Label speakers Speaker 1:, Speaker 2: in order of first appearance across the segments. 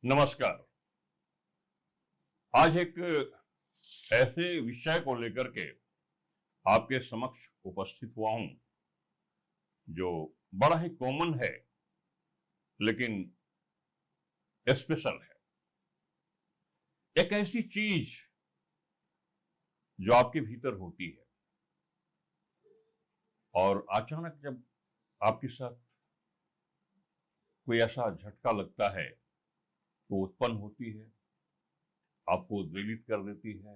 Speaker 1: नमस्कार। आज एक ऐसे विषय को लेकर के आपके समक्ष उपस्थित हुआ हूं जो बड़ा ही कॉमन है लेकिन स्पेशल है। एक ऐसी चीज जो आपके भीतर होती है और अचानक जब आपके साथ कोई ऐसा झटका लगता है तो उत्पन्न होती है, आपको उद्वेलित कर देती है,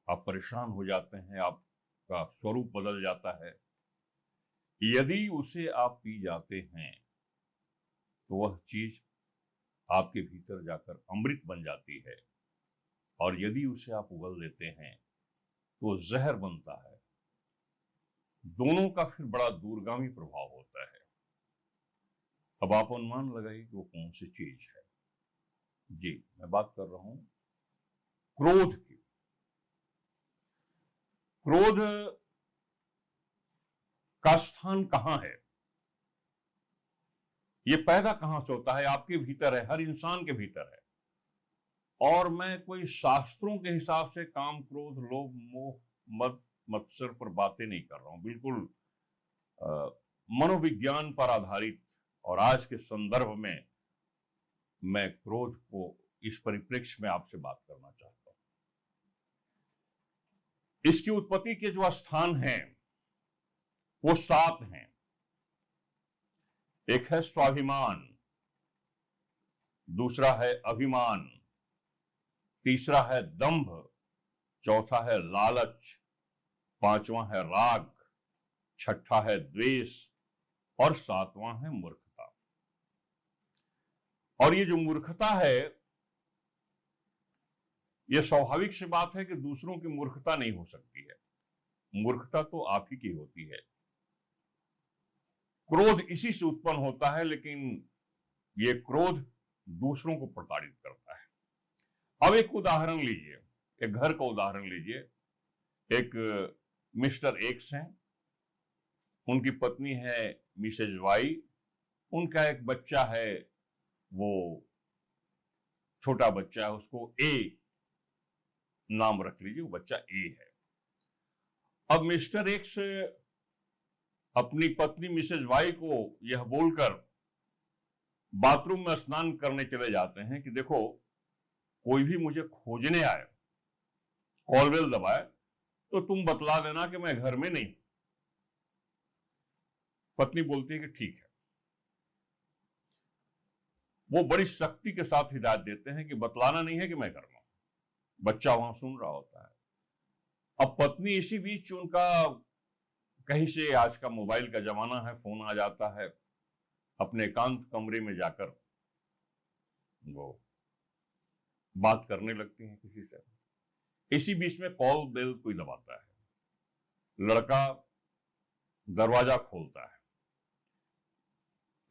Speaker 1: आप परेशान हो जाते हैं, आपका स्वरूप बदल जाता है। यदि उसे आप पी जाते हैं तो वह चीज आपके भीतर जाकर अमृत बन जाती है और यदि उसे आप उगल देते हैं तो जहर बनता है। दोनों का फिर बड़ा दूरगामी प्रभाव होता है। अब आप अनुमान लगाइए कि वो कौन सी चीज है। जी, मैं बात कर रहा हूं क्रोध की। क्रोध का स्थान कहां है, ये पैदा कहां से होता है? आपके भीतर है, हर इंसान के भीतर है। और मैं कोई शास्त्रों के हिसाब से काम, क्रोध, लोभ, मोह, मद, मत्सर पर बातें नहीं कर रहा हूं। बिल्कुल मनोविज्ञान पर आधारित और आज के संदर्भ में मैं क्रोध को इस परिप्रेक्ष्य में आपसे बात करना चाहता हूं। इसकी उत्पत्ति के जो स्थान हैं वो 7 हैं। एक है स्वाभिमान, दूसरा है अभिमान, तीसरा है दंभ, चौथा है लालच, पांचवा है राग, छठा है द्वेष और सातवां है मूर्खता। और ये जो मूर्खता है, ये स्वाभाविक सी बात है कि दूसरों की मूर्खता नहीं हो सकती है। मूर्खता तो आप ही की होती है। क्रोध इसी से उत्पन्न होता है, लेकिन ये क्रोध दूसरों को प्रताड़ित करता है। अब एक उदाहरण लीजिए, एक घर का उदाहरण लीजिए। एक मिस्टर एक्स हैं, उनकी पत्नी है मिसेज वाई, उनका एक बच्चा है, वो छोटा बच्चा है, उसको ए नाम रख लीजिए, वो बच्चा ए है। अब मिस्टर एक्स अपनी पत्नी मिसेज वाई को यह बोलकर बाथरूम में स्नान करने चले जाते हैं कि देखो, कोई भी मुझे खोजने आए, कॉल बेल दबाए तो तुम बतला देना कि मैं घर में नहीं। पत्नी बोलती है कि ठीक है। वो बड़ी सख्ती के साथ हिदायत देते हैं कि बतलाना नहीं है कि मैं कर रहा हूं। बच्चा वहां सुन रहा होता है। अब पत्नी इसी बीच उनका कहीं से, आज का मोबाइल का जमाना है, फोन आ जाता है, अपने एकांत कमरे में जाकर वो बात करने लगती हैं किसी से। इसी बीच में कॉल बेल कोई दबाता है। लड़का दरवाजा खोलता है,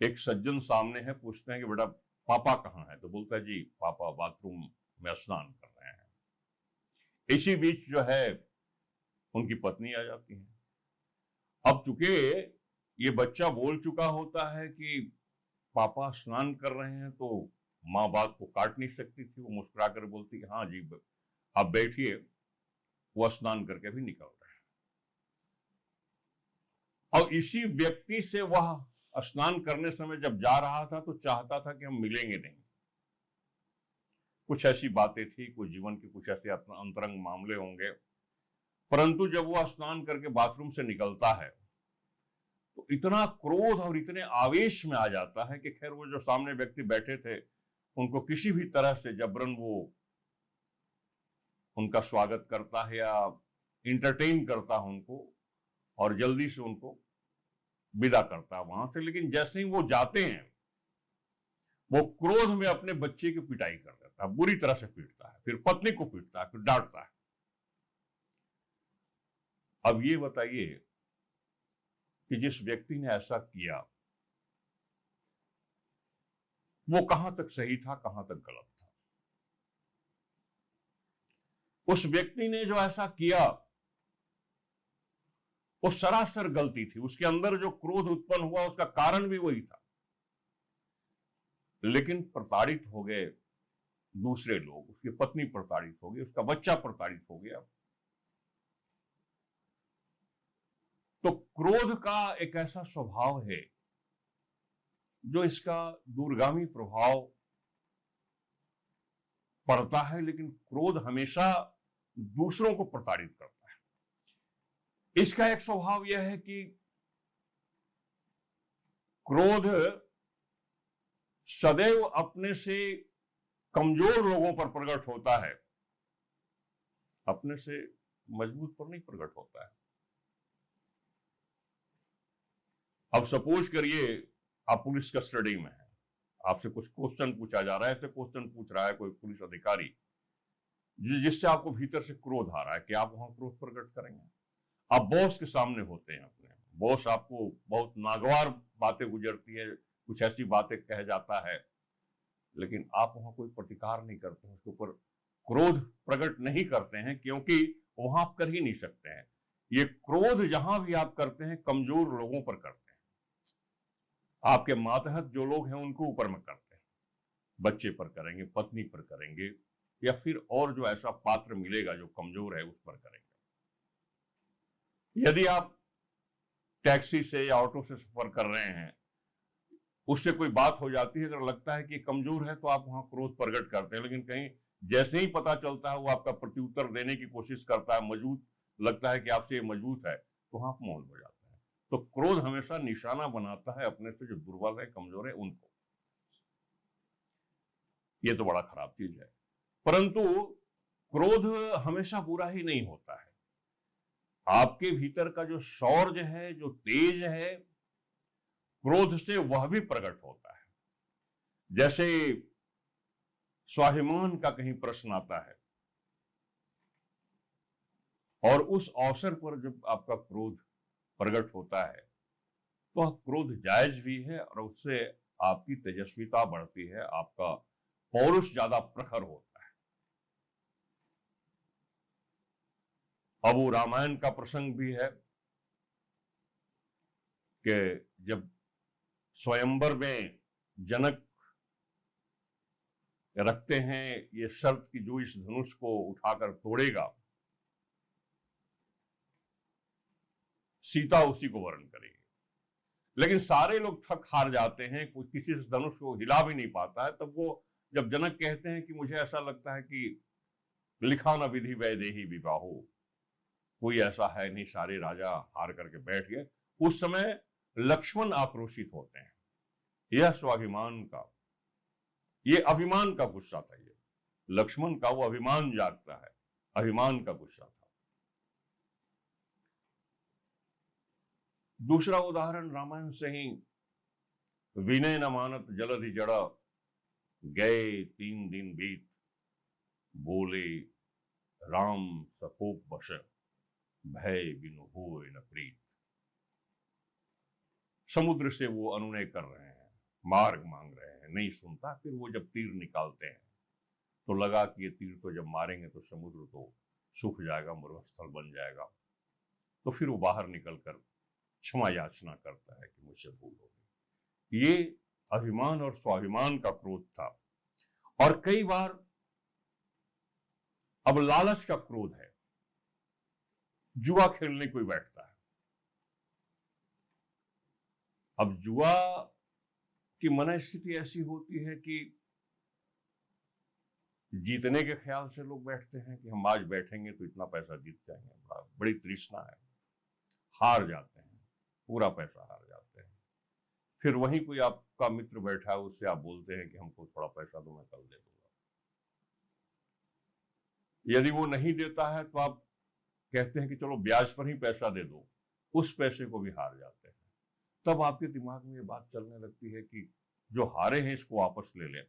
Speaker 1: एक सज्जन सामने है, पूछते हैं कि बेटा पापा कहाँ है? तो बोलता है जी पापा बाथरूम में स्नान कर रहे हैं। इसी बीच जो है उनकी पत्नी आ जाती है। अब चूंकि ये बच्चा बोल चुका होता है कि पापा स्नान कर रहे हैं, तो माँ बात को काट नहीं सकती थी। वो मुस्कुरा कर बोलती कि हाँ जी आप बैठिए, वो स्नान करके भी निकल रहे हैं। और इसी व्यक्ति से वह स्नान करने समय जब जा रहा था तो चाहता था कि हम मिलेंगे नहीं। कुछ ऐसी बातें थी, कुछ जीवन के कुछ ऐसे अंतरंग मामले होंगे। परंतु जब वह स्नान करके बाथरूम से निकलता है तो इतना क्रोध और इतने आवेश में आ जाता है कि खैर वो जो सामने व्यक्ति बैठे थे उनको किसी भी तरह से जबरन वो उनका स्वागत करता है या इंटरटेन करता है उनको, और जल्दी से उनको विदा करता है वहां से। लेकिन जैसे ही वो जाते हैं, वो क्रोध में अपने बच्चे की पिटाई कर देता है, बुरी तरह से पीटता है, फिर पत्नी को पीटता है, फिर डांटता है। अब ये बताइए कि जिस व्यक्ति ने ऐसा किया वो कहां तक सही था, कहां तक गलत था? उस व्यक्ति ने जो ऐसा किया वो सरासर गलती थी। उसके अंदर जो क्रोध उत्पन्न हुआ उसका कारण भी वही था। लेकिन प्रताड़ित हो गए दूसरे लोग, उसकी पत्नी प्रताड़ित हो गई, उसका बच्चा प्रताड़ित हो गया। तो क्रोध का एक ऐसा स्वभाव है जो इसका दूरगामी प्रभाव पड़ता है, लेकिन क्रोध हमेशा दूसरों को प्रताड़ित करता है। इसका एक स्वभाव यह है कि क्रोध सदैव अपने से कमजोर लोगों पर प्रकट होता है, अपने से मजबूत पर नहीं प्रकट होता है। अब सपोज करिए आप पुलिस कस्टडी में हैं, आपसे कुछ क्वेश्चन पूछा जा रहा है, ऐसे क्वेश्चन पूछ रहा है कोई पुलिस अधिकारी जिससे आपको भीतर से क्रोध आ रहा है कि आप वहां क्रोध प्रकट करेंगे। आप बॉस के सामने होते हैं, अपने बॉस आपको बहुत नागवार बातें गुजरती है, कुछ ऐसी बातें कह जाता है, लेकिन आप वहां कोई प्रतिकार नहीं करते हैं, उसके ऊपर क्रोध प्रकट नहीं करते हैं, क्योंकि वहां आप कर ही नहीं सकते हैं। ये क्रोध जहां भी आप करते हैं कमजोर लोगों पर करते हैं, आपके मातहत जो लोग हैं उनको ऊपर में करते हैं, बच्चे पर करेंगे, पत्नी पर करेंगे, या फिर और जो ऐसा पात्र मिलेगा जो कमजोर है उस पर करेंगे। यदि आप टैक्सी से या ऑटो से सफर कर रहे हैं, उससे कोई बात हो जाती है, अगर लगता है कि कमजोर है तो आप वहां क्रोध प्रकट करते हैं, लेकिन कहीं जैसे ही पता चलता है वो आपका प्रत्युत्तर देने की कोशिश करता है, मजबूत लगता है कि आपसे ये मजबूत है, तो आप मौन हो जाते हैं। तो क्रोध हमेशा निशाना बनाता है अपने से जो दुर्बल है, कमजोर है, उनको। ये तो बड़ा खराब चीज है। परंतु क्रोध हमेशा बुरा ही नहीं होता है। आपके भीतर का जो शौर्य है, जो तेज है, क्रोध से वह भी प्रकट होता है। जैसे स्वाभिमान का कहीं प्रश्न आता है और उस अवसर पर जब आपका क्रोध प्रकट होता है तो क्रोध जायज भी है और उससे आपकी तेजस्विता बढ़ती है, आपका पौरुष ज्यादा प्रखर होता है। अब वो रामायण का प्रसंग भी है कि जब स्वयंवर में जनक रखते हैं ये शर्त कि जो इस धनुष को उठाकर तोड़ेगा सीता उसी को वरण करेगी, लेकिन सारे लोग थक हार जाते हैं, कोई किसी से धनुष को हिला भी नहीं पाता है। तब वो जब जनक कहते हैं कि मुझे ऐसा लगता है कि लिखा न विधि वैदेही विवाहो, कोई ऐसा है नहीं, सारे राजा हार करके बैठ गए, उस समय लक्ष्मण आक्रोशित होते हैं। यह स्वाभिमान का, ये अभिमान का गुस्सा था, ये लक्ष्मण का वो अभिमान जागता है, अभिमान का गुस्सा था। दूसरा उदाहरण रामायण से ही, विनय न मानत जलधि जड़ा, गए 3 दिन बीत, बोले राम सकोप बश, भय बिनु होए न प्रीत। समुद्र से वो अनुनय कर रहे हैं, मार्ग मांग रहे हैं, नहीं सुनता। फिर वो जब तीर निकालते हैं तो लगा कि ये तीर तो जब मारेंगे तो समुद्र तो सूख जाएगा, मरुस्थल बन जाएगा। तो फिर वो बाहर निकलकर क्षमा याचना करता है कि मुझसे भूल हो गई। ये अभिमान और स्वाभिमान का क्रोध था। और कई बार अब लालच का क्रोध है, जुआ खेलने कोई बैठता है। अब जुआ की मनस्थिति ऐसी होती है कि जीतने के ख्याल से लोग बैठते हैं कि हम आज बैठेंगे तो इतना पैसा जीत जाएंगे, बड़ी तृष्णा है, हार जाते हैं, पूरा पैसा हार जाते हैं। फिर वहीं कोई आपका मित्र बैठा है, उससे आप बोलते हैं कि हमको थोड़ा पैसा दो, मैं कल दे दूंगा। यदि वो नहीं देता है तो आप कहते हैं कि चलो ब्याज पर ही पैसा दे दो, उस पैसे को भी हार जाते हैं। तब आपके दिमाग में ये बात चलने लगती है कि जो हारे हैं इसको वापस ले लें।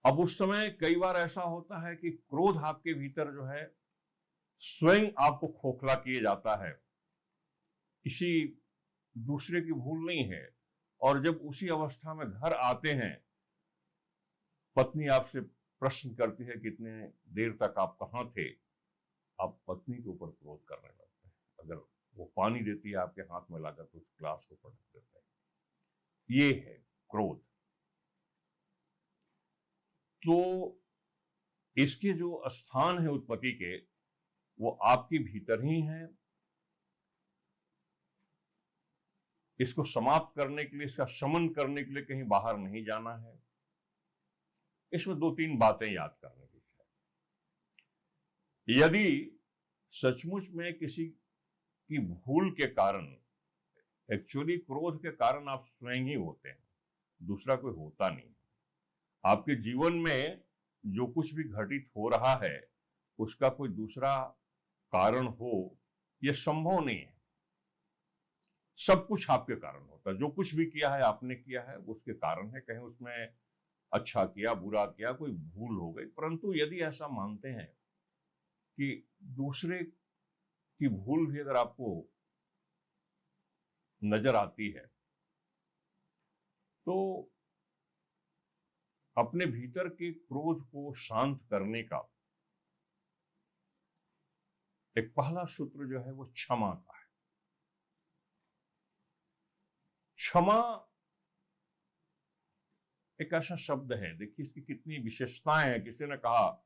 Speaker 1: अब उस समय कई बार ऐसा होता है कि क्रोध आपके भीतर जो है स्वयं आपको खोखला किए जाता है, किसी दूसरे की भूल नहीं है। और जब उसी अवस्था में घर आते हैं, पत्नी आपसे प्रश्न करती है कितने देर तक आप कहाँ थे, आप पत्नी के ऊपर क्रोध करने लगते हैं। अगर वो पानी देती है आपके हाथ में लाकर तो उस ग्लास को पटक देते हैं। ये है क्रोध। तो इसके जो स्थान है उत्पत्ति के, वो आपके भीतर ही हैं। इसको समाप्त करने के लिए, इसका शमन करने के लिए कहीं बाहर नहीं जाना है। इसमें 2-3 बातें याद करने की है। यदि सचमुच में किसी की भूल के कारण, एक्चुअली क्रोध के कारण आप स्वयं ही होते हैं, दूसरा कोई होता नहीं। आपके जीवन में जो कुछ भी घटित हो रहा है उसका कोई दूसरा कारण हो, यह संभव नहीं है। सब कुछ आपके कारण होता है। जो कुछ भी किया है आपने किया है, उसके कारण है। कहीं उसमें अच्छा किया, बुरा किया, कोई भूल हो गई। परंतु यदि ऐसा मानते हैं कि दूसरे की भूल भी अगर आपको नजर आती है, तो अपने भीतर के क्रोध को शांत करने का एक पहला सूत्र जो है वो क्षमा का है। क्षमा एक ऐसा शब्द है, देखिए इसकी कितनी विशेषताएं हैं। किसी ने कहा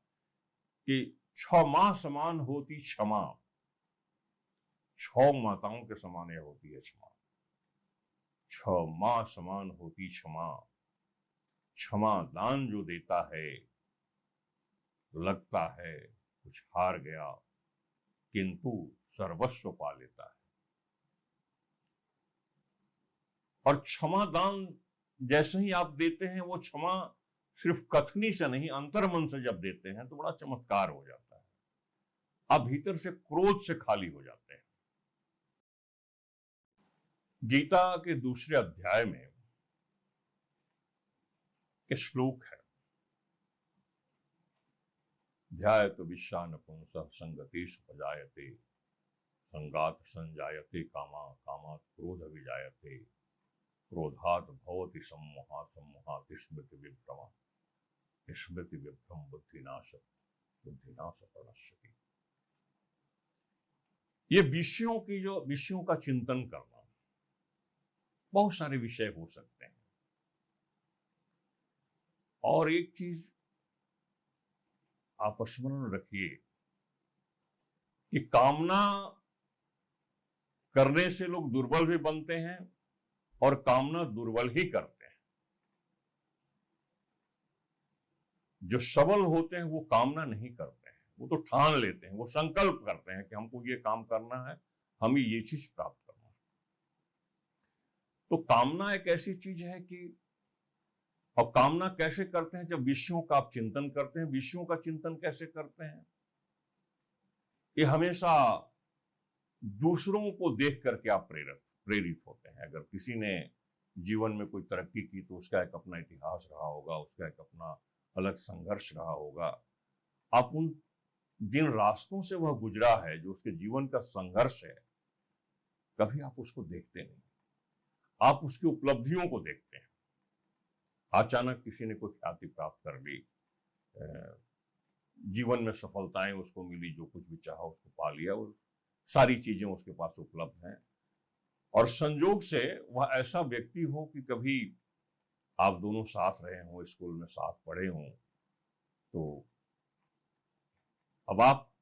Speaker 1: कि 6 माह समान होती क्षमा, 6 माताओं के समान यह होती है क्षमा। 6 माह समान होती क्षमा, क्षमा दान जो देता है, लगता है कुछ हार गया किंतु सर्वस्व पा लेता है। और क्षमा दान जैसे ही आप देते हैं, वो क्षमा सिर्फ कथनी से नहीं, अंतर्मन से जब देते हैं तो बड़ा चमत्कार हो जाता है। आप भीतर से क्रोध से खाली हो जाते हैं। गीता के दूसरे अध्याय में एक श्लोक है, ध्यायत विश्वानपुंसः संगतेषु उपजायते, संगात संजायते कामा, कामात् क्रोध विजायते, क्रोधात् भवति सम्मोहात्, सम्मोहात् स्मृति विभ्रमा, स्मृति विभ्रम बुद्धिनाश, बुद्धिनाश प्रणश्यति। ये विषयों का चिंतन करना, बहुत सारे विषय हो सकते हैं। और एक चीज आप स्मरण रखिए कि कामना करने से लोग दुर्बल भी बनते हैं और कामना दुर्बल ही करते हैं। जो सबल होते हैं वो कामना नहीं करते हैं, वो तो ठान लेते हैं, वो संकल्प करते हैं कि हमको ये काम करना है, हमें ये चीज प्राप्त करना है। तो कामना एक ऐसी चीज है कि, और कामना कैसे करते हैं? जब विषयों का आप चिंतन करते हैं। विषयों का चिंतन कैसे करते हैं? ये हमेशा दूसरों को देख करके आप प्रेरित होते हैं। अगर किसी ने जीवन में कोई तरक्की की तो उसका एक अपना इतिहास रहा होगा, उसका एक अपना अलग संघर्ष रहा होगा। आप उन जिन रास्तों से वह गुजरा है, जो उसके जीवन का संघर्ष है, कभी आप उसको देखते नहीं। आप उसकी उपलब्धियों को देखते हैं। अचानक किसी ने कोई ख्याति प्राप्त कर ली, जीवन में सफलताएं उसको मिली, जो कुछ भी चाहा उसको पा लिया, वो सारी चीजें उसके पास उपलब्ध हैं। और संजोग से वह ऐसा व्यक्ति हो कि कभी आप दोनों साथ रहे हों, स्कूल में साथ पढ़े हों, तो अब आप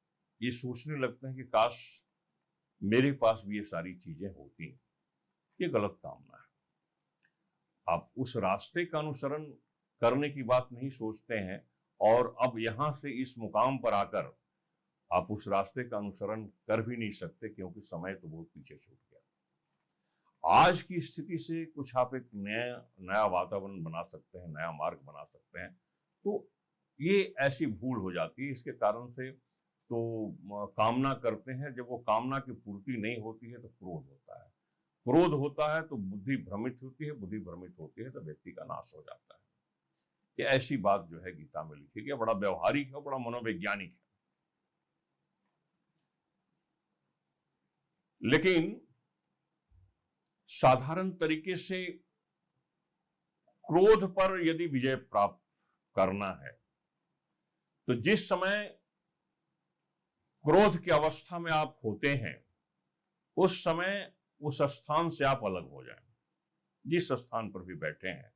Speaker 1: ये सोचने लगते हैं कि काश मेरे पास भी ये सारी चीजें होती। ये गलत कामना है। आप उस रास्ते का अनुसरण करने की बात नहीं सोचते हैं, और अब यहां से इस मुकाम पर आकर आप उस रास्ते का अनुसरण कर भी नहीं सकते, क्योंकि समय तो बहुत पीछे छूट गया। आज की स्थिति से कुछ आप एक नया वातावरण बना सकते हैं, नया मार्ग बना सकते हैं। तो ये ऐसी भूल हो जाती है। इसके कारण से तो कामना करते हैं, जब वो कामना की पूर्ति नहीं होती है तो क्रोध होता है। क्रोध होता है तो बुद्धि भ्रमित होती है, बुद्धि भ्रमित होती है तो व्यक्ति का नाश हो जाता है। ये ऐसी बात जो है गीता में लिखी गई, बड़ा व्यवहारिक है, बड़ा मनोवैज्ञानिक है। लेकिन साधारण तरीके से क्रोध पर यदि विजय प्राप्त करना है, तो जिस समय क्रोध की अवस्था में आप होते हैं, उस समय उस स्थान से आप अलग हो जाएं। जिस स्थान पर भी बैठे हैं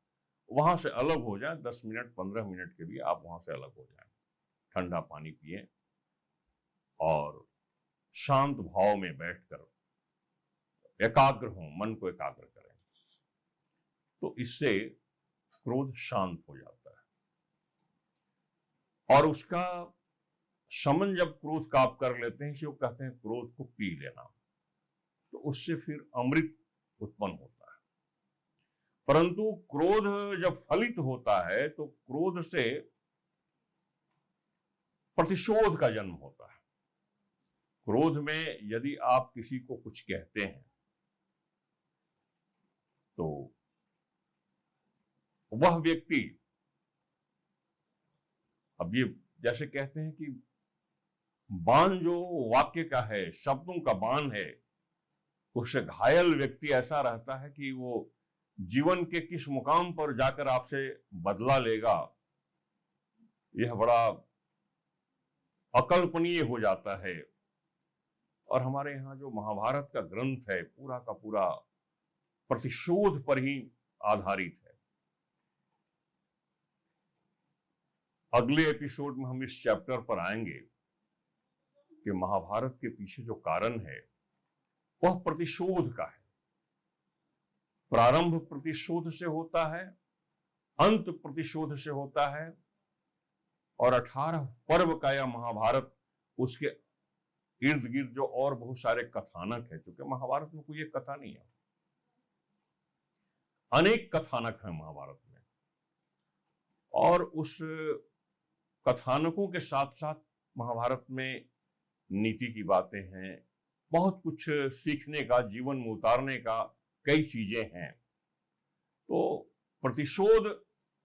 Speaker 1: वहां से अलग हो जाए, 10 मिनट 15 मिनट के लिए आप वहां से अलग हो जाएं, ठंडा पानी पिए और शांत भाव में बैठकर एकाग्र हों, मन को एकाग्र करें, तो इससे क्रोध शांत हो जाता है। और उसका शमन जब क्रोध का आप कर लेते हैं, इसे वो कहते हैं क्रोध को पी लेना, तो उससे फिर अमृत उत्पन्न होता है। परंतु क्रोध जब फलित होता है तो क्रोध से प्रतिशोध का जन्म होता है। क्रोध में यदि आप किसी को कुछ कहते हैं तो वह व्यक्ति, अब ये जैसे कहते हैं कि बाण जो वाक्य का है, शब्दों का बाण है, उससे घायल व्यक्ति ऐसा रहता है कि वो जीवन के किस मुकाम पर जाकर आपसे बदला लेगा, यह बड़ा अकल्पनीय हो जाता है। और हमारे यहाँ जो महाभारत का ग्रंथ है, पूरा का पूरा प्रतिशोध पर ही आधारित है। अगले एपिसोड में हम इस चैप्टर पर आएंगे कि महाभारत के पीछे जो कारण है वह प्रतिशोध का है। प्रारंभ प्रतिशोध से होता है, अंत प्रतिशोध से होता है, और 18 पर्व का यह महाभारत, उसके इर्द गिर्द जो और बहुत सारे कथानक है, क्योंकि महाभारत में कोई एक कथा नहीं है, अनेक कथानक है महाभारत में, और उस कथानकों के साथ साथ महाभारत में नीति की बातें हैं, बहुत कुछ सीखने का, जीवन में उतारने का कई चीजें हैं। तो प्रतिशोध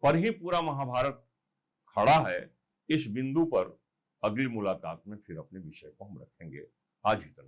Speaker 1: पर ही पूरा महाभारत खड़ा है। इस बिंदु पर अगली मुलाकात में फिर अपने विषय को हम रखेंगे। आज ही तक।